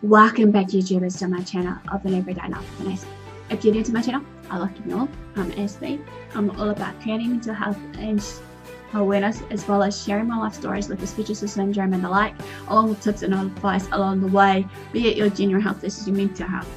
Welcome back YouTubers to my channel of an everyday life with an Aspie. If you're new to my channel, I'd like to know I'm Aspie. I'm all about creating mental health and awareness, as well as sharing my life stories with Aspie syndrome and the like, along with tips and advice along the way, be it your general health versus your mental health.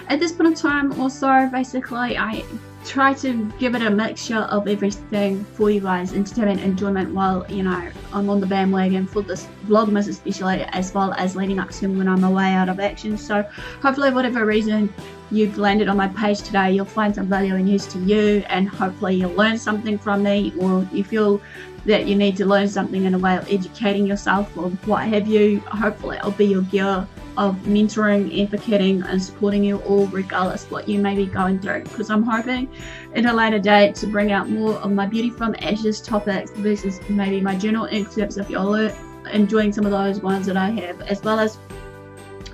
At this point in time also, basically I try to give it a mixture of everything for you guys, entertainment, enjoyment, while I'm on the bandwagon for this vlogmas especially, as well as leading up to when I'm away out of action. So hopefully whatever reason you've landed on my page today, you'll find some value and use to you, and hopefully you'll learn something from me, or you feel that you need to learn something in a way of educating yourself or what have you. Hopefully I'll be your gear of mentoring, advocating and supporting you all regardless what you may be going through, because I'm hoping in a later date to bring out more of my beauty from ashes topics versus maybe my journal excerpts if you're enjoying some of those ones that I have, as well as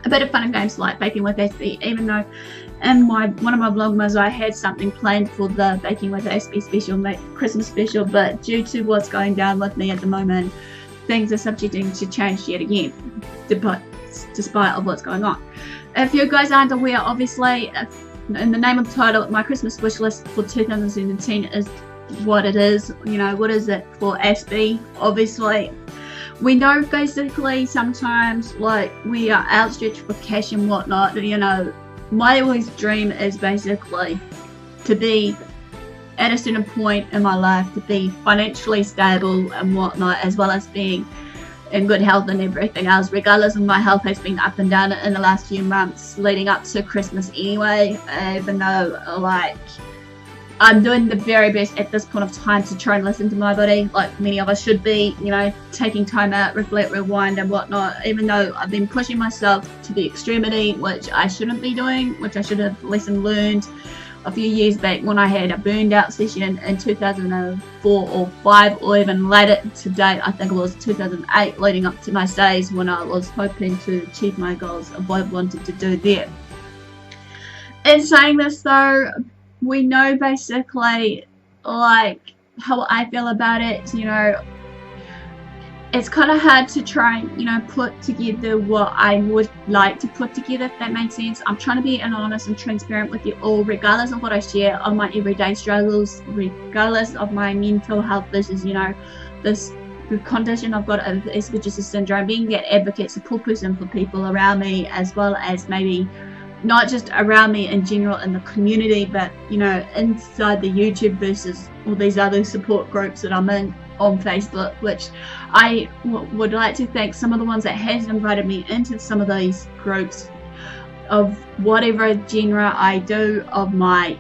a bit of fun and games like baking with Aspie, even though in one of my vlogmas I had something planned for the Baking with Aspie special, Christmas special, but due to what's going down with me at the moment, things are subjecting to change yet again, despite of what's going on. If you guys aren't aware, obviously in the name of the title, my Christmas wish list for 2017 is what it is. What is it for Aspie? Obviously we know basically sometimes like we are outstretched for cash and whatnot. My always dream is basically to be at a certain point in my life, to be financially stable and whatnot, as well as being in good health and everything else, regardless of my health has been up and down in the last few months leading up to Christmas anyway, even though like I'm doing the very best at this point of time to try and listen to my body, like many of us should be, taking time out, reflect, rewind and whatnot, even though I've been pushing myself to the extremity, which I shouldn't be doing, which I should have lesson learned a few years back when I had a burned out session in 2004 or 5, or even later to date, I think it was 2008, leading up to my days when I was hoping to achieve my goals of what I wanted to do there. In saying this though, we know basically like how I feel about it. It's kind of hard to try and put together what I would like to put together, if that makes sense. I'm trying to be honest and transparent with you all, regardless of what I share on my everyday struggles, regardless of my mental health versus this condition I've got of Aspie syndrome, being that advocate, support person for people around me, as well as maybe not just around me in general in the community, but inside the YouTube versus all these other support groups that I'm in on Facebook, which I would like to thank some of the ones that has invited me into some of these groups of whatever genre I do of my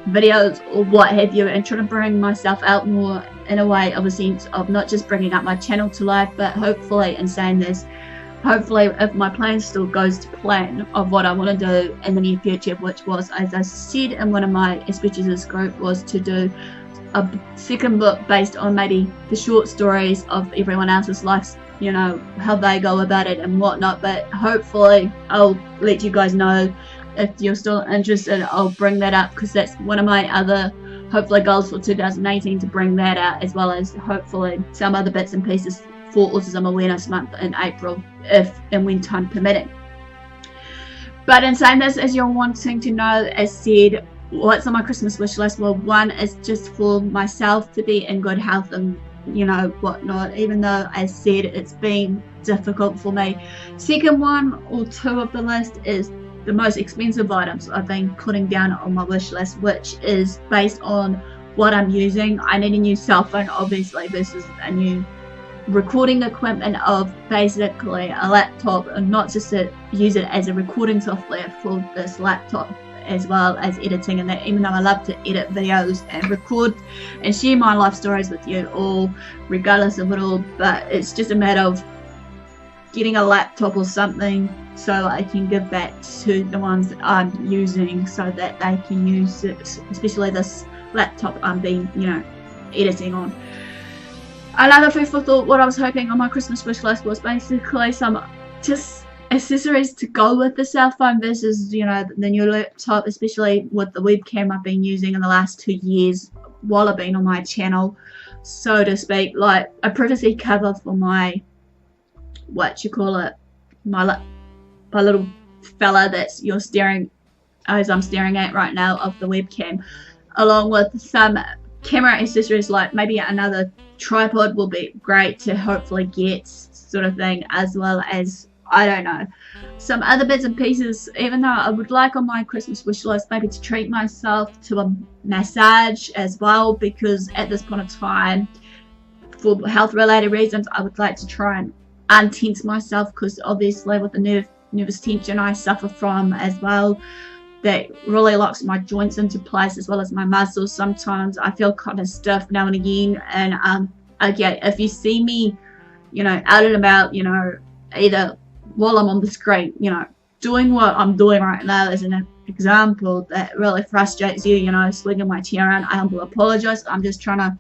videos or what have you, and trying to bring myself out more in a way of a sense of not just bringing up my channel to life, but hopefully in saying this, hopefully if my plan still goes to plan of what I want to do in the near future, which was, as I said in one of my speeches group, was to do a second book based on maybe the short stories of everyone else's lives, how they go about it and whatnot. But hopefully I'll let you guys know if you're still interested. I'll bring that up, because that's one of my other hopefully goals for 2018, to bring that out, as well as hopefully some other bits and pieces for Autism Awareness Month in April, if and when time permitting. But in saying this, as you're wanting to know, as said, what's on my Christmas wish list? Well, one is just for myself to be in good health and whatnot, even though, as said, it's been difficult for me. Second one or two of the list is the most expensive items I've been putting down on my wish list, which is based on what I'm using. I need a new cell phone obviously, versus a new recording equipment of basically a laptop, and not just to use it as a recording software for this laptop, as well as editing and that, even though I love to edit videos and record and share my life stories with you all regardless of it all, but it's just a matter of getting a laptop or something so I can give that to the ones that I'm using, so that they can use it, especially this laptop I'm being editing on. Another food for thought, what I was hoping on my Christmas wish list was basically some just accessories to go with the cell phone versus the new laptop, especially with the webcam I've been using in the last 2 years while I've been on my channel, so to speak. Like a privacy cover for my my my little fella that's you're staring, as I'm staring at right now, of the webcam, along with some camera accessories, like maybe another tripod will be great to hopefully get, sort of thing, as well as, I don't know, some other bits and pieces. Even though I would like on my Christmas wish list maybe to treat myself to a massage as well, because at this point of time, for health related reasons, I would like to try and untense myself, because obviously with the nervous tension I suffer from as well, that really locks my joints into place as well as my muscles. Sometimes I feel kind of stiff now and again, and again, if you see me, you know, out and about, you know, either while I'm on the screen, you know, doing what I'm doing right now as an example that really frustrates you, you know, swinging my chair around, I humble apologize. I'm just trying to,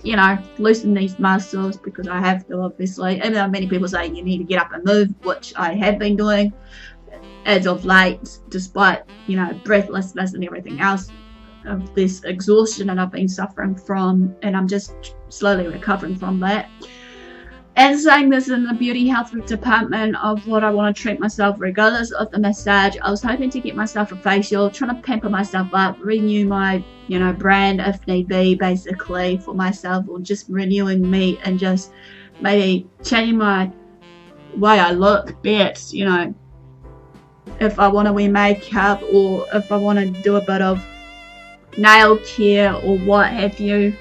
you know, loosen these muscles, because I have to, obviously, even though many people say you need to get up and move, which I have been doing as of late, despite, you know, breathlessness and everything else of this exhaustion that I've been suffering from, and I'm just slowly recovering from that. And saying this in the beauty health department of what I want to treat myself regardless of the massage, I was hoping to get myself a facial, trying to pamper myself up, renew my, you know, brand if need be, basically, for myself, or just renewing me and just maybe changing my way I look, be it, you know, if I want to wear makeup, or if I want to do a bit of nail care or what have you,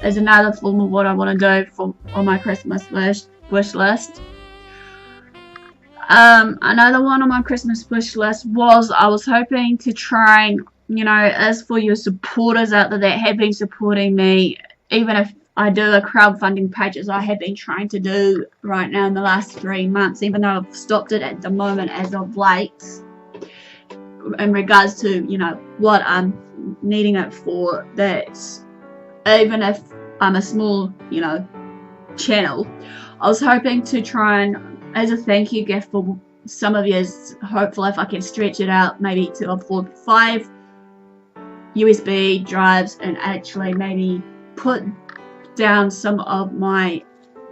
is another form of what I want to do for on my Christmas wish list. Another one on my Christmas wish list was, I was hoping to try and, you know, as for your supporters out there that have been supporting me, even if I do a crowdfunding page as I have been trying to do right now in the last 3 months, even though I've stopped it at the moment as of late, in regards to, you know, what I'm needing it for, that even if I'm a small, you know, channel, I was hoping to try and, as a thank you gift for some of you, hopefully if I can stretch it out maybe to afford 5 USB drives, and actually maybe put down some of my,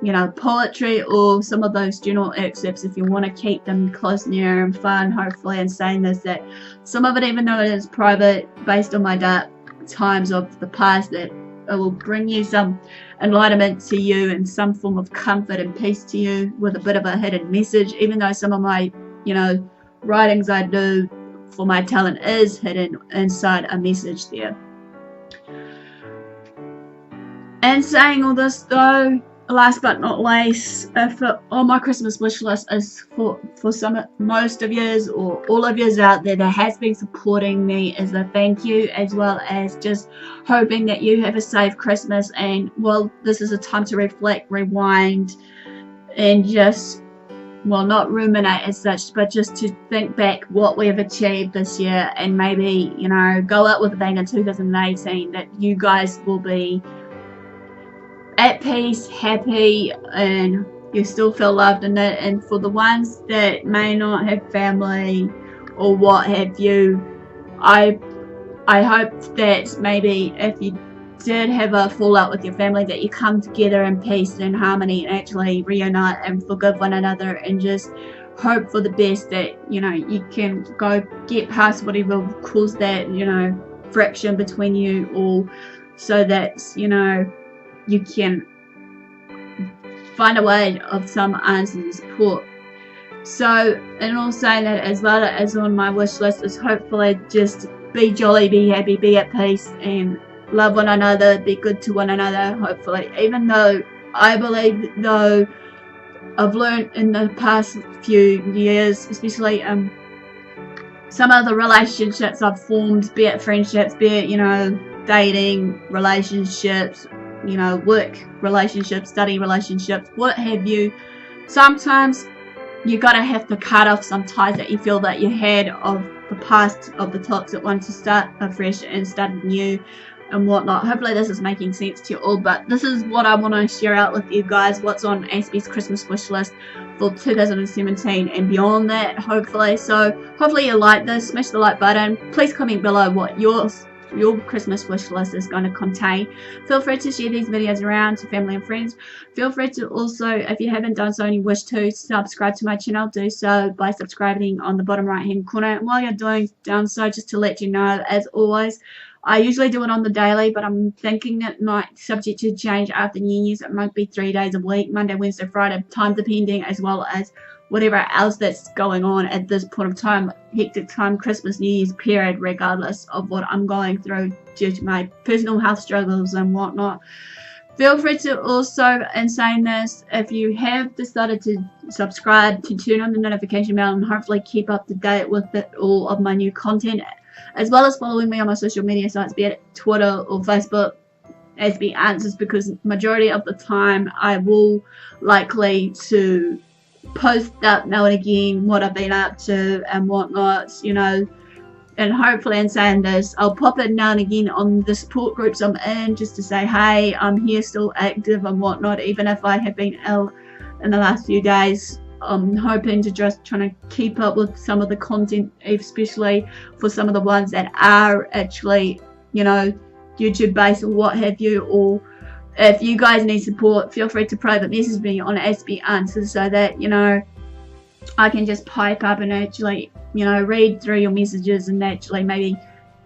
you know, poetry or some of those journal excerpts, if you want to keep them close, near and fun, hopefully. And saying this, that some of it, even though it is private, based on my dark times of the past, that it will bring you some enlightenment to you and some form of comfort and peace to you, with a bit of a hidden message, even though some of my, you know, writings I do for my talent is hidden inside a message there. And saying all this though, last but not least, on my Christmas wish list is for most of yous, or all of yous out there that has been supporting me, is a thank you, as well as just hoping that you have a safe Christmas. And well, this is a time to reflect, rewind, and just, well, not ruminate as such, but just to think back what we have achieved this year, and maybe, you know, go out with a bang in 2018, that you guys will be at peace, happy, and you still feel loved in it. And for the ones that may not have family or what have you, I hope that maybe if you did have a fallout with your family, that you come together in peace and harmony and actually reunite and forgive one another, and just hope for the best, that, you know, you can go get past whatever caused that, you know, friction between you all, so that, you know, you can find a way of some answer and support. So, and also that, as well as on my wish list, is hopefully just be jolly, be happy, be at peace, and love one another, be good to one another, hopefully. Even though I believe, though, I've learned in the past few years, especially some of the relationships I've formed, be it friendships, be it, you know, dating relationships, you know, work relationships, study relationships, what have you, sometimes you gotta have to cut off some ties that you feel that you had of the past, of the toxic ones, to start afresh and start new and whatnot. Hopefully this is making sense to you all, but this is what I want to share out with you guys, what's on Aspie's Christmas wish list for 2017 and beyond that, hopefully. So hopefully you like this, smash the like button, please comment below what your your Christmas wish list is going to contain. Feel free to share these videos around to family and friends. Feel free to also, if you haven't done so and you wish to subscribe to my channel, do so by subscribing on the bottom right hand corner. And while you're doing so, just to let you know, as always, I usually do it on the daily, but I'm thinking it might subject to change after New Year's. It might be 3 days a week, Monday, Wednesday, Friday, time depending, as well as whatever else that's going on at this point of time, hectic time, Christmas, New Year's period, regardless of what I'm going through due to my personal health struggles and whatnot. Feel free to also, in saying this, if you have decided to subscribe, to turn on the notification bell and hopefully keep up to date with all of my new content, as well as following me on my social media sites, be it Twitter or Facebook, AspieAnswers, because majority of the time I will likely to post up now and again what I've been up to and whatnot, you know. And hopefully, in saying this, I'll pop it now and again on the support groups I'm in, just to say, hey, I'm here, still active and whatnot, even if I have been ill in the last few days. I'm hoping to just trying to keep up with some of the content, especially for some of the ones that are actually, you know, YouTube based or what have you. Or if you guys need support, feel free to private message me on AspieAnswers so that, you know, I can just pipe up and actually, you know, read through your messages and actually maybe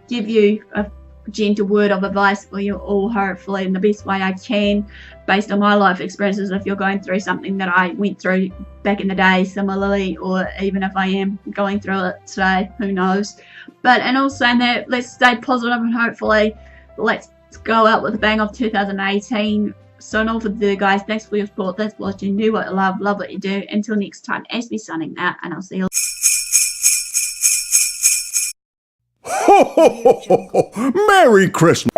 give you a gentle word of advice for you all, hopefully in the best way I can, based on my life experiences. If you're going through something that I went through back in the day similarly, or even if I am going through it today, who knows. But and also in that, let's stay positive and hopefully let's go out with a bang of 2018. So all for the guys, thanks for your support, thanks for watching, do what you love what you do. Until next time, Aspie signing out, and I'll see you. Ho, ho, ho, ho, ho. Merry Christmas!